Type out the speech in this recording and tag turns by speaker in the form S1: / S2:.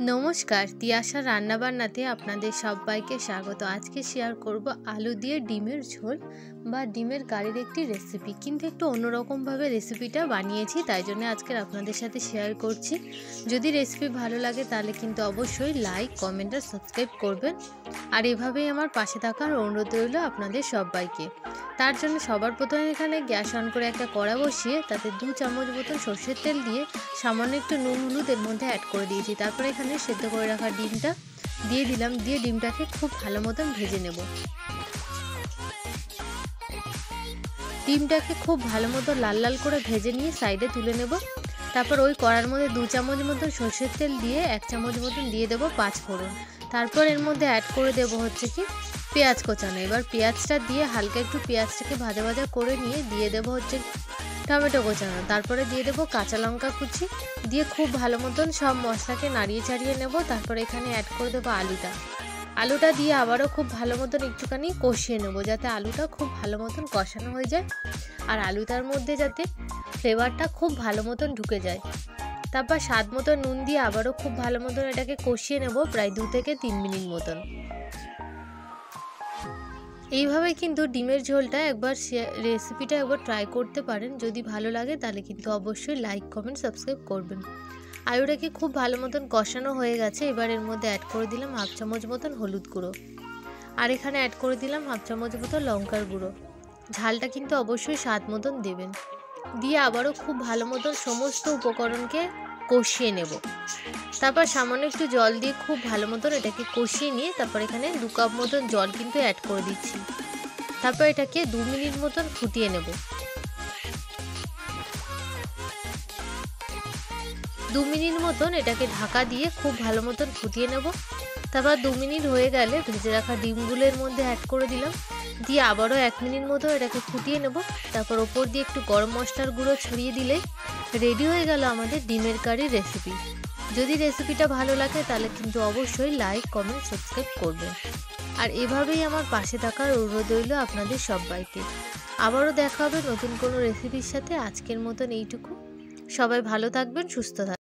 S1: নমস্কার, তিয়াশা রান্নাবান্নাতে আপনাদের সবাইকে স্বাগত। আজকে শেয়ার করব আলু দিয়ে ডিমের ঝোল বা ডিমের কারির একটি রেসিপি, কিন্তু একটু অন্যরকমভাবে রেসিপিটা বানিয়েছি, তাই জন্য আজকে আপনাদের সাথে শেয়ার করছি। যদি রেসিপি ভালো লাগে তাহলে কিন্তু অবশ্যই লাইক, কমেন্ট আর সাবস্ক্রাইব করবেন। আর এভাবেই আমার পাশে থাকার অনুরোধ রইল আপনাদের সবাইকে। তার জন্য সবার প্রথমে এখানে গ্যাস অন করে একটা কড়া বসিয়ে তাতে 2 চামচ মতো সর্ষের তেল দিয়ে সামান্য একটু নুন হলুদ এর মধ্যে অ্যাড করে দিয়েছি। তারপরে এখানে সেদ্ধ করে রাখা ডিমটা দিয়ে দিলাম, দিয়ে ডিমটাকে খুব ভালো মতন ভেজে নেব। ডিমটাকে খুব ভালো মতো লাল লাল করে ভেজে নিয়ে সাইডে তুলে নেব। তারপর ওই কড়ার মধ্যে 2 চামচ মতন সর্ষের তেল দিয়ে 1 চামচ মতন দিয়ে দেবো 5 ফোড়ন। তারপর এর মধ্যে অ্যাড করে দেবো হচ্ছে কি পেঁয়াজ কোচানো। এবার পেঁয়াজটা দিয়ে হালকা একটু পেঁয়াজটাকে ভাজা ভাজা করে নিয়ে দিয়ে দেবো হচ্ছে টমেটো কোচানো। তারপরে দিয়ে দেবো কাঁচা লঙ্কা কুচি, দিয়ে খুব ভালো মতন সব মশলাকে নাড়িয়ে চাড়িয়ে নেব। তারপরে এখানে অ্যাড করে দেবো আলুটা দিয়ে আবারও খুব ভালো মতন একটুখানি কষিয়ে নেব, যাতে আলুটা খুব ভালো মতন কষানো হয়ে যায় আর আলুটার মধ্যে যাতে ফ্লেভারটা খুব ভালো মতন ঢুকে যায়। তারপর স্বাদ মতো নুন দিয়ে আবারও খুব ভালো মতন এটাকে কষিয়ে নেব প্রায় 2 থেকে 3 মিনিট মতন। এইভাবে কিন্তু ডিমের ঝোলটা রেসিপিটা একবার ট্রাই করতে পারেন। যদি ভালো লাগে তাহলে কিন্তু অবশ্যই লাইক, কমেন্ট, সাবস্ক্রাইব করবেন। আলুটাকে খুব ভালো মতন কষানো হয়ে গেছে। এবার এর মধ্যে অ্যাড করে দিলাম 1/2 চামচ মতন হলুদ গুঁড়ো, আর এখানে অ্যাড করে দিলাম 1/2 চামচ মতন লঙ্কার গুঁড়ো। ঝালটা কিন্তু অবশ্যই স্বাদ মতন দেবেন। দিয়ে আবারও খুব ভালো মতন সমস্ত উপকরণকে কষিয়ে নেব। তারপর সামান্য একটু জল দিয়ে খুব ভালো মতন এটাকে কষিয়ে নিয়ে তারপর এখানে 2 কাপ মতন জল কিন্তু অ্যাড করে দিচ্ছি। তারপর এটাকে 2 মিনিট মতন ফুটিয়ে নেব। 2 মিনিট মতন এটাকে ঢাকা দিয়ে খুব ভালো মতন ফুটিয়ে নেব। তারপর 2 মিনিট হয়ে গেলে ভেজে রাখা ডিমগুলোর মধ্যে অ্যাড করে দিলাম, দিয়ে আবারও 1 মিনিট মতো এটাকে ফুটিয়ে নেব। তারপর ওপর দিয়ে একটু গরম মশলার গুঁড়ো ছড়িয়ে দিলে রেডি হয়ে গেল আমাদের ডিমের কারির রেসিপি। যদি রেসিপিটা ভালো লাগে তাহলে কিন্তু অবশ্যই লাইক, কমেন্ট, সাবস্ক্রাইব করবেন। আর এভাবেই আমার পাশে থাকার অনুরোধ রইল আপনাদের সবাইকে। আবারও দেখা হবে নতুন কোনো রেসিপির সাথে। আজকের মতন এইটুকু। সবাই ভালো থাকবেন, সুস্থ থাকবেন।